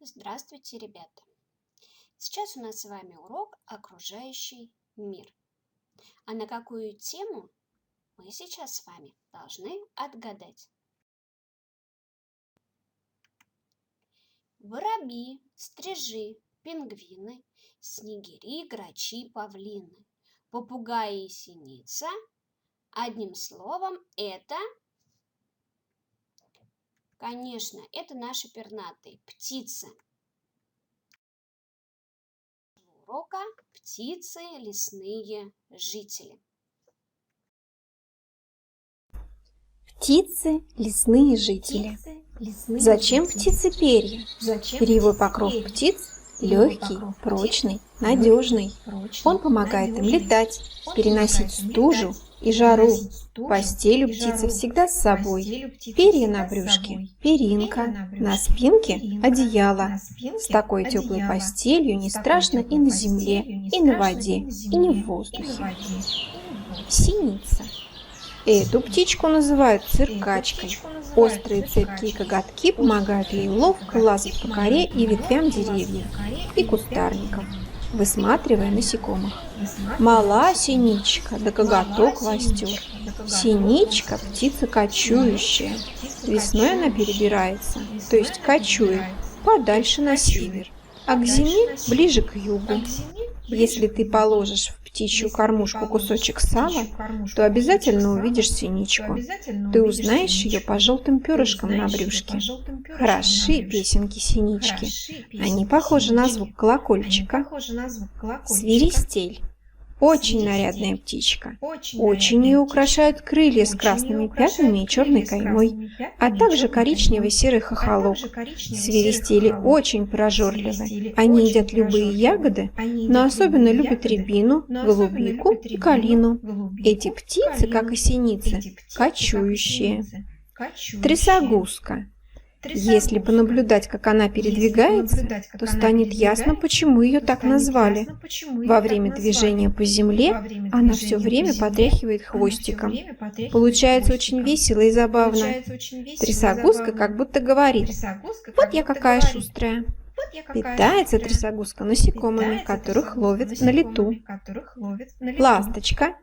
Здравствуйте, ребята! Сейчас у нас с вами урок «Окружающий мир». А на какую тему мы сейчас с вами должны отгадать? Воробьи, стрижи, пингвины, снегири, грачи, павлины, попугаи и синица. Одним словом, конечно, это наши пернатые птицы. Урока «Птицы, лесные жители». Птицы, лесные жители. Зачем птице перья? Перьевой покров птиц легкий, прочный, надежный. Он помогает им летать, переносить стужу и жару. Постель у птицы всегда с собой. Перья на брюшке – перинка, на спинке – одеяло. С такой теплой постелью не страшно и на земле, и на воде, и не в воздухе. Синица. Эту птичку называют циркачкой. Острые цепкие коготки помогают ей ловко лазать по коре и ветвям деревьев и кустарников, высматривая насекомых. Мала синичка, да коготок востер. Синичка – птица кочующая. Весной она перебирается, то есть кочует, подальше на север, а к зиме ближе к югу. Если ты положишь в птичью кормушку кусочек сала, то обязательно увидишь синичку. Ты узнаешь ее по желтым перышкам на брюшке. Хороши песенки синички. Они похожи на звук колокольчика. Свиристель. Очень нарядная птичка. Очень ее украшают крылья с красными пятнами и черной каймой, а также коричневый серый хохолок. Свиристели очень прожорливы. Они едят любые ягоды, но особенно любят рябину, голубику и калину. Эти птицы, как и синицы, кочующие. Трясогузка. Если понаблюдать, как она передвигается, то станет ясно, почему ее так назвали. Во время движения по земле она все время потряхивает хвостиком. Получается очень весело и забавно. Трясогузка как будто говорит: «Вот я какая шустрая». Питается трясогузка насекомыми, которых ловит на лету. Ласточка.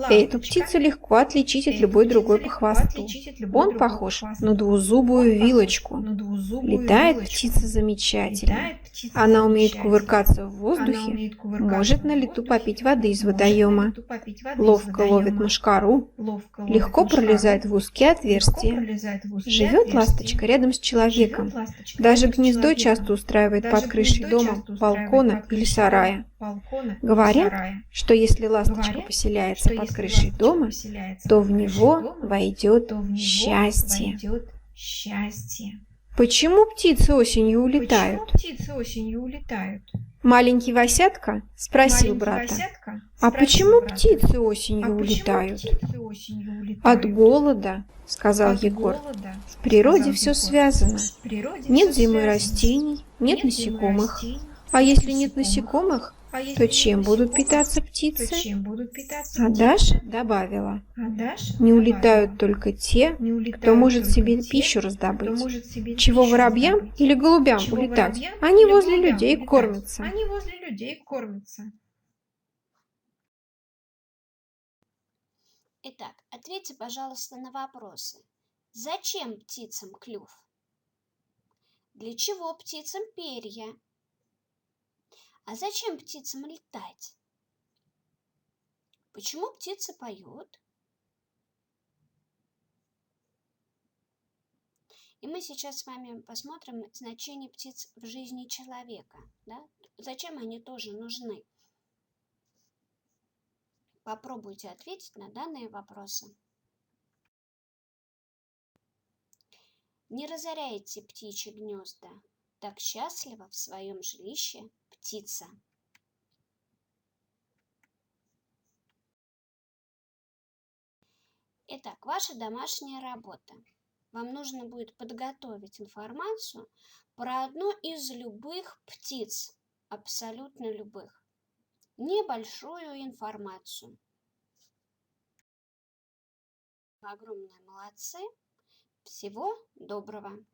Эту птицу легко отличить от любой другой по хвосту. Он похож на двузубую вилочку. Летает птица замечательно. Она умеет кувыркаться в воздухе, может на лету попить воды из водоема, ловко ловит мошкару, легко пролезает в узкие отверстия. Живет ласточка рядом с человеком. Даже гнездо часто устраивает под крышей дома, балкона или сарая. Говорят, что если ласточка поселяется под крышей дома, то в него войдет счастье. Почему птицы осенью улетают? Маленький Васятка спросил брата: «А почему птицы осенью улетают?» «От голода», — сказал Егор. «В природе все связано. Нет зимой растений, нет насекомых. А если нет насекомых, то чем будут питаться птицы?» А Даша добавила: «Не улетают только те, кто может себе пищу раздобыть. Чего воробьям или голубям улетать? Они возле людей кормятся». Итак, ответьте, пожалуйста, на вопросы. Зачем птицам клюв? Для чего птицам перья? А зачем птицам летать? Почему птицы поют? И мы сейчас с вами посмотрим значение птиц в жизни человека. Да? Зачем они тоже нужны? Попробуйте ответить на данные вопросы. Не разоряйте птичьи гнезда, так счастлива в своем жилище птица. Итак, ваша домашняя работа. Вам нужно будет подготовить информацию про одну из любых птиц, абсолютно любых. Небольшую информацию. Огромные молодцы. Всего доброго!